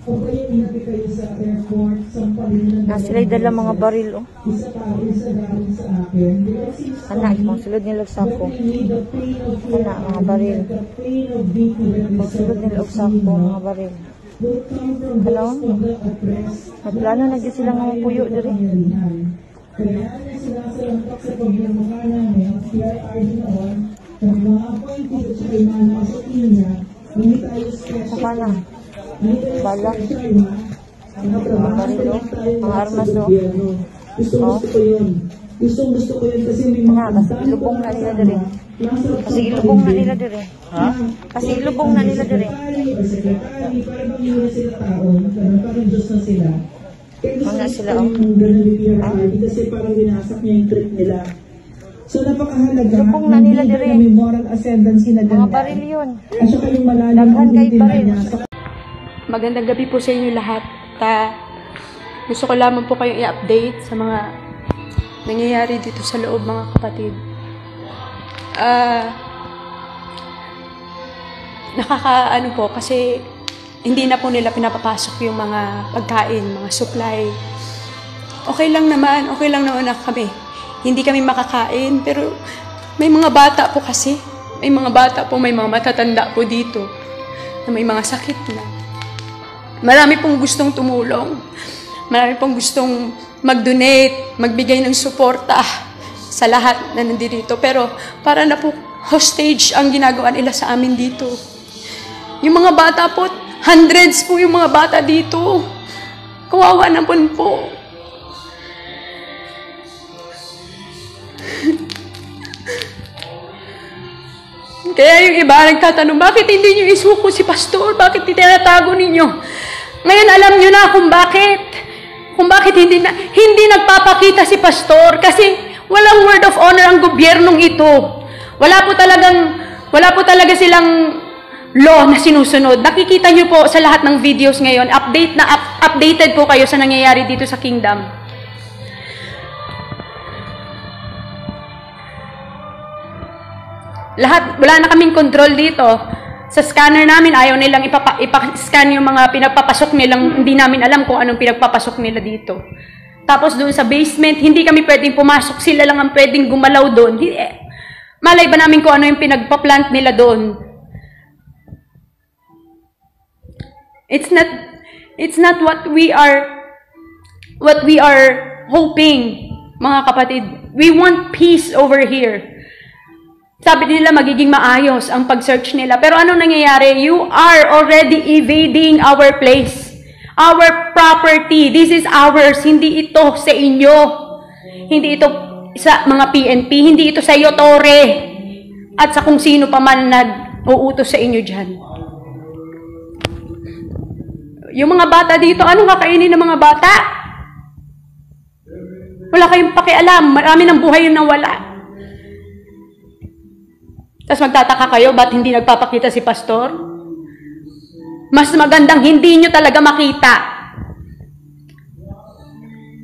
O kaya inabi kayo sa airport, sampalin na sila'y dala mga baril, oh. Isa galing sa akin. Anak, mga sulod nila sako. Anak, mga baril. Mga sulod nila sako, mga baril. Hello? Nagplano na dyan sila nga mapuyo diri. Kaya sinasalampak sa pagmamukha namin, ang PRRD noon, ng mga appointees at saka yung mga masukin niya, hindi tayo special. Saka na. Bala. Mga baril, oh. Mga armas, oh. Gusto ko yun. Gusto ko yun kasi may mga kasi ilubong na nila diri. Kasi ilubong na nila diri. Ha? Kasi ilubong na nila diri. Sekretary, parang mga sila tao, parang Diyos na sila. Mga sila, oh. Kasi parang winasak niya yung trip nila. So napakahalaga, ilubong na nila diri. May moral ascendancy na ganda. Mga baril yun. At saka yung malalim ang baril. Magandang gabi po sa inyo lahat. Gusto ko lamang po kayong i-update sa mga nangyayari dito sa loob, mga kapatid. Nakakaano po kasi hindi na po nila pinapapasok yung mga pagkain, mga supply. Okay lang naman na kami. Hindi kami makakain, pero may mga bata po kasi. May mga bata po, may mga matatanda po dito na may mga sakit na. Marami pong gustong tumulong. Marami pong gustong mag-donate, magbigay ng suporta sa lahat na nandito. Pero para na po hostage ang ginagawa nila sa amin dito. Yung mga bata po, hundreds po yung mga bata dito. Kawawa naman po. Kaya yung iba nagtatanong, bakit hindi nyo isuko si pastor? Bakit tinatago ninyo? Ngayon alam nyo na kung bakit. Kung bakit hindi nagpapakita si pastor. Kasi walang word of honor ang gobyernong ito. Wala po talaga silang law na sinusunod. Nakikita nyo po sa lahat ng videos ngayon, updated po kayo sa nangyayari dito sa kingdom. Wala na kaming control dito. Sa scanner namin, ayaw nilang ipa-scan yung mga pinagpapasok nilang, hindi namin alam kung anong pinagpapasok nila dito. Tapos doon sa basement, hindi kami pwedeng pumasok, sila lang ang pwedeng gumalaw doon. Malay ba namin kung ano yung pinagpa-plant nila doon? It's not what we are hoping, mga kapatid. We want peace over here. Sabi nila magiging maayos ang pag-search nila. Pero anong nangyayari? You are already evading our place. Our property. This is ours. Hindi ito sa inyo. Hindi ito sa mga PNP. Hindi ito sa iyo, Tore. At sa kung sino pa man nag-uutos sa inyo dyan. Yung mga bata dito, anong kakainin ng mga bata? Wala kayong pakialam. Marami ng buhay yung nawala. Tapos magtataka kayo, ba't hindi nagpapakita si pastor? Mas magandang hindi nyo talaga makita.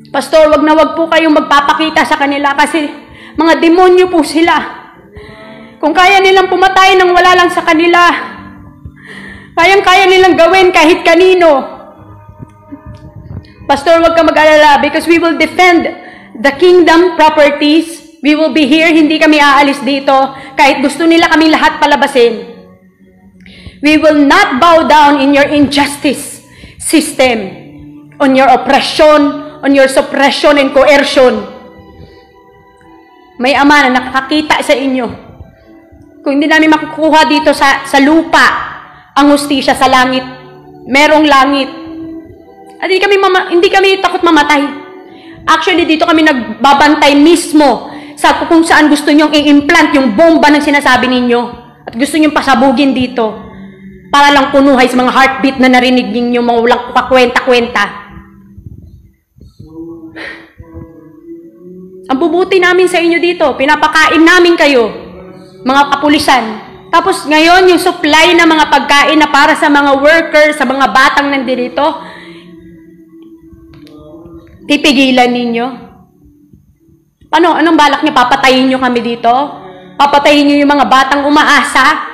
Pastor, wag na wag po kayong magpapakita sa kanila kasi mga demonyo po sila. Kung kaya nilang pumatay nang wala lang sa kanila, kaya nilang gawin kahit kanino. Pastor, wag ka mag-alala because we will defend the kingdom properties. We will be here, hindi kami aalis dito, kahit gusto nila kami lahat palabasin. We will not bow down in your injustice system, on your oppression, on your suppression and coercion. May ama na nakakita sa inyo. Kung hindi namin makukuha dito sa lupa, ang hustisya sa langit, merong langit. At hindi kami takot mamatay. Actually, dito kami nagbabantay mismo sa kung saan gusto nyong i-implant yung bomba ng sinasabi ninyo at gusto nyong pasabugin dito para lang punuhay sa mga heartbeat na narinig ninyo, mga walang kakwenta-kwenta. Ang bubuti namin sa inyo dito, pinapakain namin kayo, mga kapulisan. Tapos ngayon, yung supply na mga pagkain na para sa mga workers, sa mga batang nandito, pipigilan ninyo. Anong balak niyo? Papatayin niyo kami dito? Papatayin niyo yung mga batang umaasa?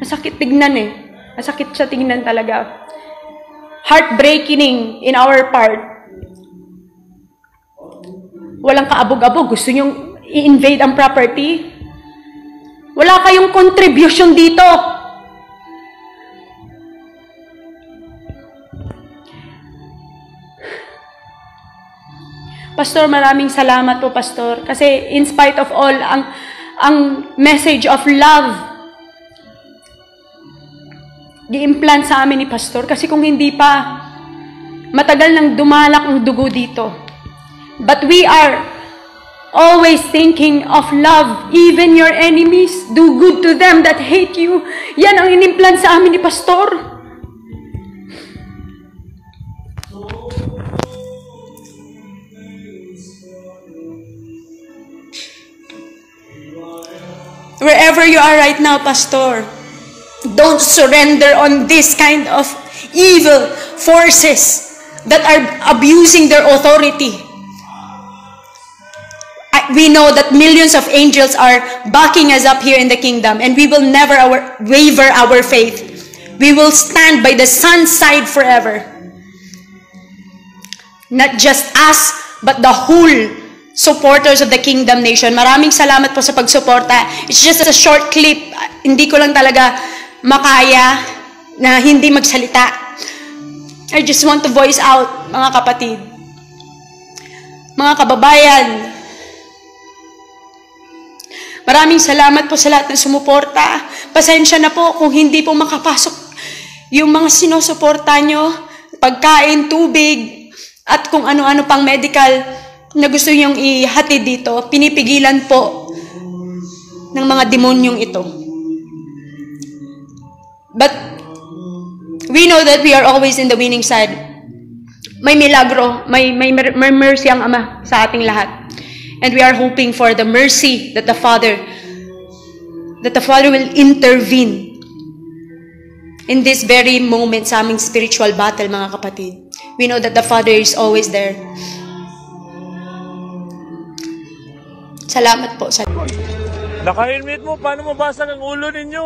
Masakit tignan eh. Masakit siya tignan talaga. Heartbreaking in our part. Walang kaabog-abog. Gusto niyong i-invade ang property? Wala kayong contribution dito. Pastor, maraming salamat po, Pastor. Kasi in spite of all, ang message of love, gi-implant sa amin ni Pastor. Kasi kung hindi pa, matagal nang dumalak ang dugo dito. But we are always thinking of love. Even your enemies, do good to them that hate you. Yan ang inimplant sa amin ni Pastor. Wherever you are right now, Pastor, don't surrender on this kind of evil forces that are abusing their authority. We know that millions of angels are backing us up here in the kingdom, and we will never waver our faith. We will stand by the Son's side forever. Not just us, but the whole supporters of the Kingdom Nation. Maraming salamat po sa pagsuporta. It's just a short clip. Hindi ko lang talaga makaya na hindi magsalita. I just want to voice out, mga kapatid. Mga kababayan, maraming salamat po sa lahat ng sumuporta. Pasensya na po kung hindi po makapasok yung mga sinusuporta nyo, pagkain, tubig, at kung ano-ano pang medical na gusto nyong ihatid dito. Pinipigilan po ng mga demonyong ito. But we know that we are always in the winning side. May milagro, may mercy ang Ama sa ating lahat. And we are hoping for the mercy that the Father will intervene in this very moment sa aming spiritual battle, mga kapatid. We know that the Father is always there. Salamat po. Naka-helmet mo, paano mabasag ang ulo ninyo?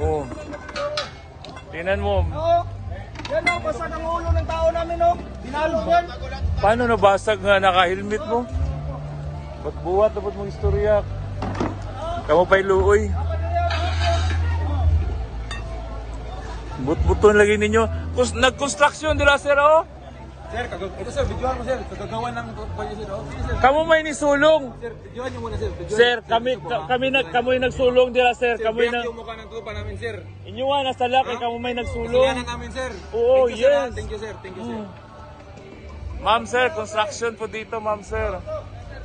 Oh. Tingnan mo. Oo. Yan ang basag ang ulo ng tao namin, no? Dinalo yan. Paano nabasag nga naka-helmet mo? Ba't buwat, dapat mong istorya? Kamu pa'y luoy. But-buton lagi ninyo. Nag-construction nila, sir, oh? Sir, ito sir, videohan mo sir. Kagagawa ng banyo sir, oh? Sige, sir. Kamu may nisulong. Sir, videohan nyo muna sir. Sir, kami nagsulong dila, sir. Sir, Kami biyak yung mukha ng trupa namin, sir. Inyo nga, nasa laki, kamu may nagsulong. Kasalanan namin, sir. Oo, Thank you, sir, yes. Thank you, sir. Thank you, sir. Ma'am, sir, construction po dito, ma'am, sir.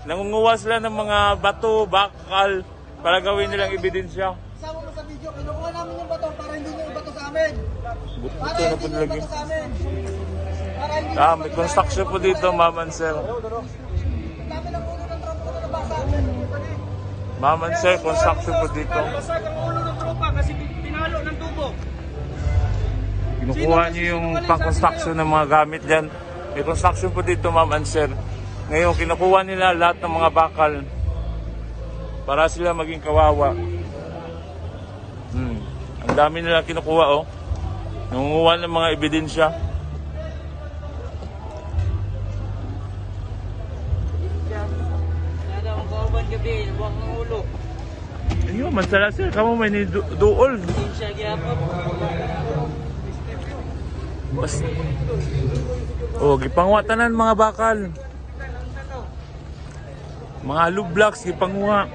Nangunguha sila ng mga bato, bakal, para gawin nilang ebidensya. Sama mo sa video, kinukuha namin yung bato para hindi nyo ibato sa amin. Para Buto na hindi po nyo nilagay. ibato sa amin. Para hindi May construction po dito, ma'am and sir. dami ng ulo ng tropa na nabasa. Ma'am and sir, construction po dito. Basag ang ulo ng tropa kasi pinalo ng tubo. Kinukuha niyo yung pang-construction ng mga gamit dyan. May construction po dito, ma'am and sir. Ngayon, kinukuha nila lahat ng mga bakal para sila maging kawawa. Ang dami nila kinukuha, oh. Nangunguha ng mga ebidensya. Ayun, masala sir, kamu may ni duol. Oh, gipangwatanan mga bakal. Mga hollow blocks gipangwa.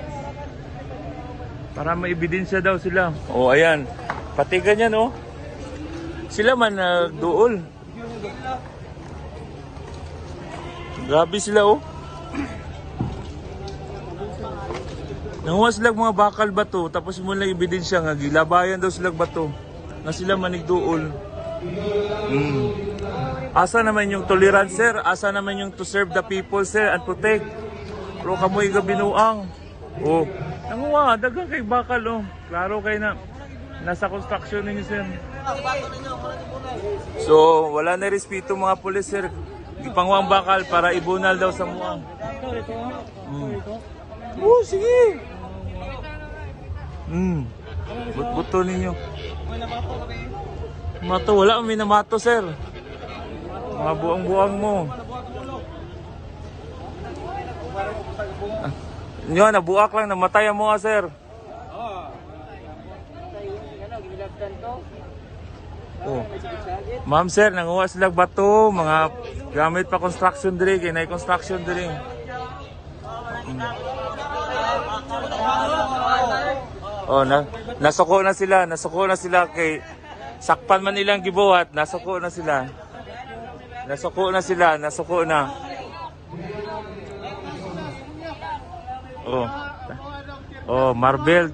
Para may ebidensya daw sila. Oh, ayan. Pati ganyan, oh. Sila man duol. Grabe sila, oh. Nanguha sila mga bakal bato, tapos mula ebidensya nga, gilabayan daw sila bato. Na sila manigduol. Asa naman yung tolerance, sir? Asa naman yung to serve the people, sir, and protect? Pero kamoy gabinuang. Oh, nanguha, dagang kay bakal, oh. Klaro kayo na. Nasa construction ninyo, sir. So, wala na respeto mga pulis, sir. Gipangwang bakal para ibunal daw sa muang. Oh, sige. Buto ninyo. Mato, wala kami namato, sir. Mga buang-buang mo. Yun, nabuak lang, namatay mo nga, sir. Oh. Ma'am, sir, nanguha sila bato, mga gamit pa construction diri, kinay construction diri. Oh, nasuko na sila kay sakpan man nilang gibuhat, nasuko na sila. Oh. Oh, Marvel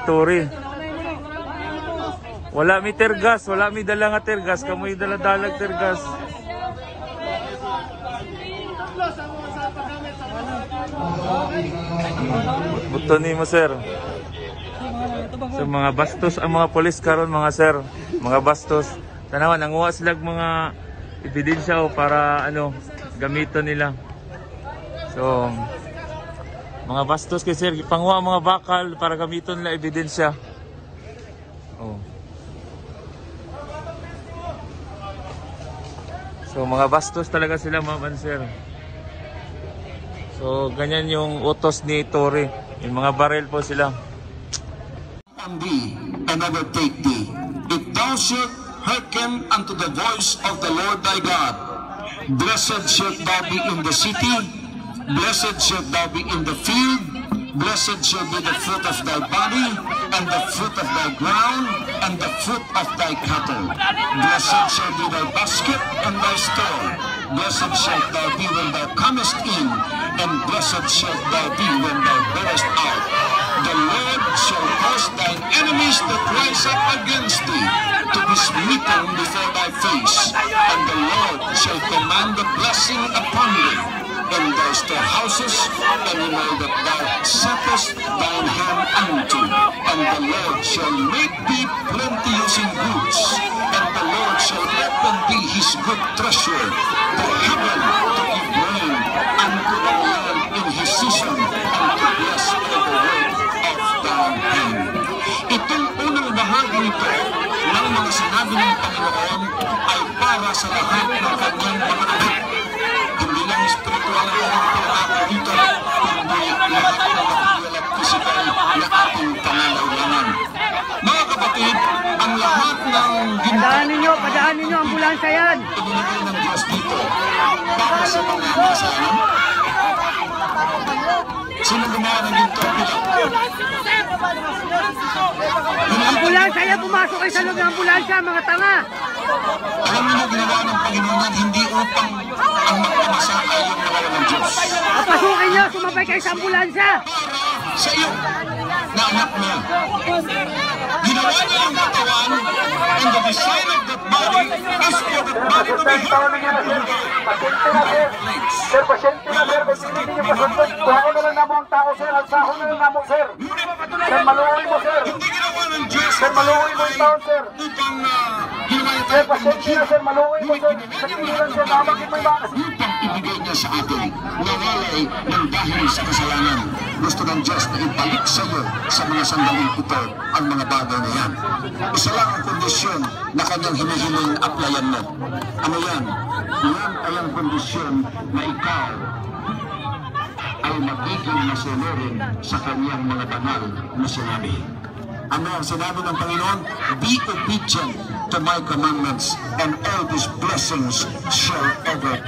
Turi. Wala mi tergas, wala mi dala nga tergas, kamoy dala-dalag tergas. Buto ni mo, sir. So mga bastos ang mga polis karon, mga sir, mga bastos. Tanawan nanguha sila mga ebidensya o para gamiton nila. So mga bastos kay sir, ipanguha mga bakal para gamiton nila ebidensya. Oh. So mga bastos talaga sila, ma'am and sir. So ganyan yung utos ni Tory. Yung mga baril po sila. On thee, and overtake thee, if thou shalt hearken unto the voice of the Lord thy God. Blessed shalt thou be in the city, blessed shalt thou be in the field, blessed shall be the fruit of thy body, and the fruit of thy ground, and the fruit of thy cattle. Blessed shall be thy basket and thy store. Blessed shalt thou be when thou comest in, and blessed shalt thou be when thou goest out. The Lord shall cause thine enemies that rise up against thee to be smitten before thy face, and the Lord shall command the blessing upon thee in thy storehouses, and in all that thou settest thine hand unto. And the Lord shall make thee plenteous in goods, and the Lord shall open thee his good treasure, the heaven to give rain unto the land in his season, and to bless all the work of thine hand. Itong unang bahagi nito ng mga sinabi ng Panginoon ay para sa lahat ng kanyang mga anak. Hindi lang spiritual ang kanyang pangako dito, kundi lahat ng material at physical na ating pangangailangan. Mga kapatid, ang lahat ng Padaan ninyo, ambulansya yan! ibinigay ng Diyos dito para sa mga kasalanan. Sino gumawa ng ginto? Ambulansya yan! Pumasok kayo sa loob ng ambulansya, mga tanga! Alam niyo ginawa ng Panginoon yan, hindi upang ang magpamasa ay yung nawala ng Diyos. Papasukin nyo! Sumabay kayo sa ambulansya! Sa iyo, na anak niya. Ginawa niya ang katawan, and the design of that body is for that body to be held in the legs. Sir, pasyente na, sir. Kung hindi niyo pasundot, tuhaon na lang namo ang tao, sir. Alsahon na lang namo, sir. Sir, maluoy mo, sir. Hindi ginawa ng Diyos. Sir, maluoy mo yung taon, sir. Upang hiwalay Sir, tayo ng pasyente na, sir. Maluoy mo, sir. Sa kinilan, sir. Namagin mo yung mga... upang ibigay niya sa atin nawalay ng dahil sa kasalanan. Gusto ng Diyos na ibalik sa iyo sa mga sandaling ito ang mga bagay na yan. Isa lang ang kondisyon na kanyang hinihiling applyan mo. Ano yan? Yan ay ang kondisyon na ikaw ay magiging masunurin sa kanyang mga banal na sinabi. Ano ang sinabi ng Panginoon? Be obedient to my commandments, and all these blessings shall ever